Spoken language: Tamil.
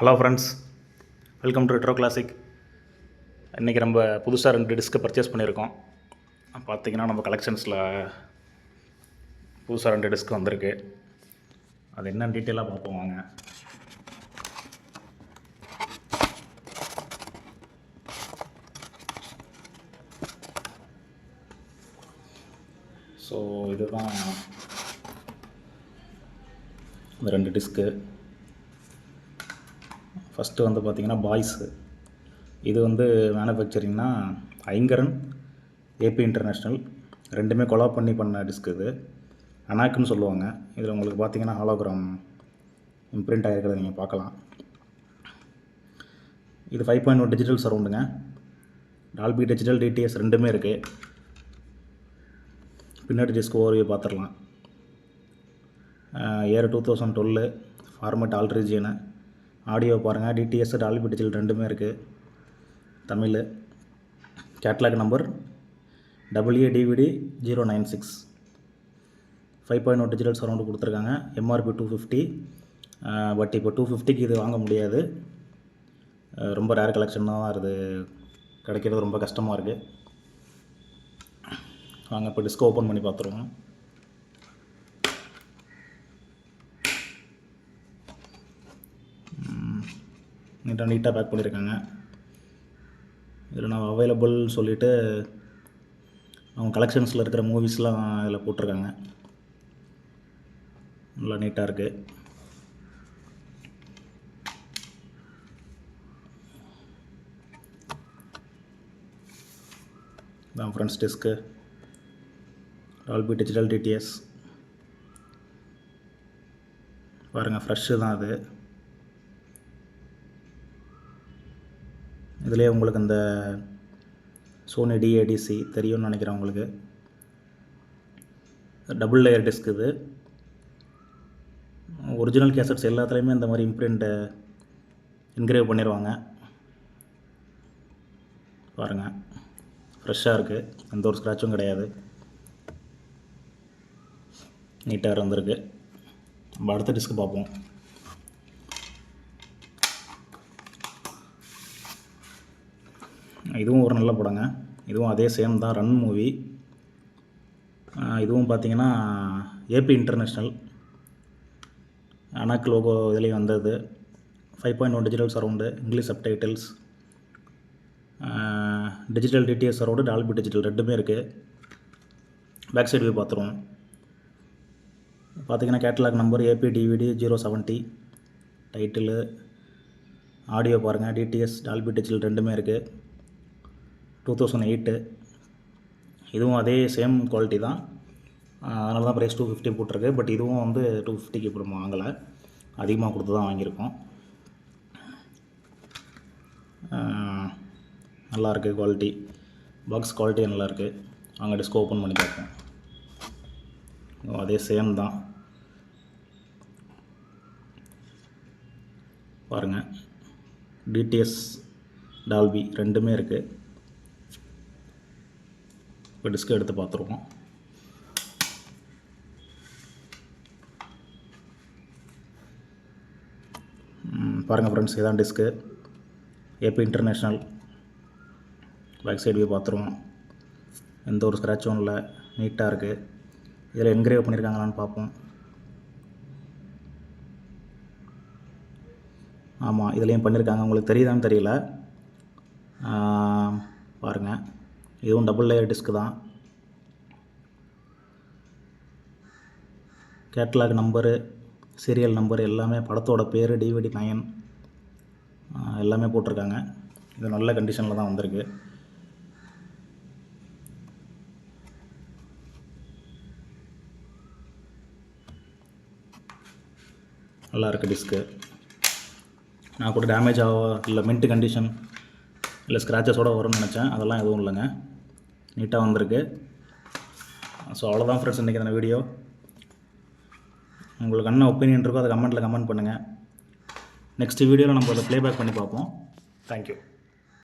Hello friends, welcome to retro classic. இன்றைக்கி நம்ம புதுசாக 2 டிஸ்க்கு பர்ச்சேஸ் பண்ணியிருக்கோம். பார்த்திங்கன்னா நம்ம கலெக்ஷன்ஸில் புதுசாக 2 டிஸ்க் வந்திருக்கு. அது என்ன டீட்டெயிலாக பார்ப்போம் வாங்க. ஸோ இதுதான் இந்த 2 டிஸ்க்கு. ஃபஸ்ட்டு வந்து பார்த்திங்கன்னா பாய்ஸு. இது வந்து மேனுஃபேக்சரிங்னா ஐங்கரன், ஏபி இன்டர்நேஷ்னல் ரெண்டுமே கொலாப் பண்ண டிஸ்க். இது அனாக்குன்னு சொல்லுவாங்க. இதில் உங்களுக்கு பார்த்திங்கன்னா ஹாலோகிராம் இம்ப்ரிண்ட் ஆகிருக்கிறத நீங்கள் பார்க்கலாம். இது 5.1 டிஜிட்டல் சரவுண்டுங்க. டால்பி டிஜிட்டல், டிடிஎஸ் ரெண்டுமே இருக்குது. பின்னாடி டிஸ்க் ஓவர்வியூ பார்த்துடலாம். Year 2012, format all region. Audio பாருங்கள், டிடிஎஸ், டால்பி டிஜிட்டல் ரெண்டுமே இருக்குது. Tamil. Catalogue number WADVD 096. 5.1 digital surround கொடுத்துருக்காங்க. எம்ஆர்பி 250. பட் இப்போ 250க்கு இது வாங்க முடியாது. ரொம்ப ரேர் கலெக்ஷன் தான். இது கிடைக்கிறது ரொம்ப கஷ்டமாக இருக்குது. வாங்க இப்போ டிஸ்க் ஓப்பன் பண்ணி பார்த்துருவோம். நீட்டாக பேக் பண்ணியிருக்காங்க. இதில் நான் அவைலபிள் சொல்லிவிட்டு அவங்க கலெக்ஷன்ஸில் இருக்கிற மூவிஸ்லாம் இதில் போட்டிருக்காங்க. நல்லா நீட்டாக இருக்குது. இதான் friends disc. Dolby digital, DTS பாருங்கள், ஃப்ரெஷ்ஷு தான் அது. இதிலே உங்களுக்கு இந்த சோனி DADC தெரியும்னு நினைக்கிறேன் உங்களுக்கு. Double layer disk. இது ஒரிஜினல் கேசட்ஸ் எல்லாத்துலேயுமே இந்த மாதிரி இம்ப்ரிண்ட்டை என்கிரேவ் பண்ணிடுவாங்க. பாருங்கள், ஃப்ரெஷ்ஷாக இருக்குது. எந்த ஒரு ஸ்க்ராட்சும் கிடையாது. நீட்டாக இருந்திருக்கு. நம்ம அடுத்த டிஸ்க் பார்ப்போம். இதுவும் ஒரு நல்ல படங்க. இதுவும் அதே சேம் தான், ரன் மூவி. இதுவும் பார்த்திங்கன்னா ஏபி இன்டர்நேஷ்னல் அனாக் லோகோ இதுலேயும் வந்தது. 5.1 digital surround, English subtitles, digital TDS surround, Dolby digital ரெண்டுமே இருக்குது. பேக் சைடு வியூ பார்த்துருவோம். பார்த்திங்கன்னா catalogue number APDVD 070. Title, audio பாருங்கள், டிடிஎஸ், டால்பி டிஜிட்டல் ரெண்டுமே இருக்குது. 2008. இதுவும் அதே சேம் குவாலிட்டி தான். அதனால தான் ப்ரைஸ் 250 போட்டிருக்கு. பட் இதுவும் வந்து 250க்கு இப்போ நம்ம வாங்கலை, அதிகமாக கொடுத்து தான் வாங்கியிருக்கோம். நல்லாயிருக்கு குவாலிட்டி. பாக்ஸ் குவாலிட்டி நல்லாயிருக்கு. வாங்க டிஸ்க் ஓப்பன் பண்ணி பார்ப்போம். அதே சேம் தான் பாருங்கள். டிடிஎஸ், டால்பி ரெண்டுமே இருக்குது. இப்போ டிஸ்க் எடுத்து பார்த்துருவோம். பாருங்கள் ஃப்ரெண்ட்ஸ், இதான் disc. AP International. Back side view பார்த்துருவோம். எந்த ஒரு ஸ்க்ராட்சும் இல்லை, நீட்டாக இருக்குது. இதில் என்கிரேவ் பண்ணியிருக்காங்களான்னு பார்ப்போம். ஆமாம், இதுலேயும் பண்ணியிருக்காங்க. உங்களுக்கு தெரியுதான்னு தெரியல. பாருங்கள், இதுவும் டபுள் லேயர் டிஸ்க்கு தான். கேட்லாக் நம்பரு, சீரியல் நம்பர் எல்லாமே, படத்தோட பேர், DVD 9 எல்லாமே போட்டிருக்காங்க. இது நல்ல கண்டிஷனில் தான் வந்திருக்கு. நல்லா இருக்குது டிஸ்க்கு. நான் கூட டேமேஜ் இல்லை மின்ட் கண்டிஷன் இல்லை ஸ்க்ராச்சஸோடு வரும்னு நினச்சேன். அதெல்லாம் எதுவும் இல்லைங்க, நீட்டாக வந்திருக்கு. ஸோ அவ்வளோதான் ஃப்ரெண்ட்ஸ் இன்றைக்கி இந்த வீடியோ. உங்களுக்கு என்ன ஒப்பீனியன் இருக்கோ அதை கமெண்ட் பண்ணுங்கள். நெக்ஸ்ட் வீடியோவில் நம்ம அதை ப்ளேபேக் பண்ணி பார்ப்போம். தேங்க்யூ.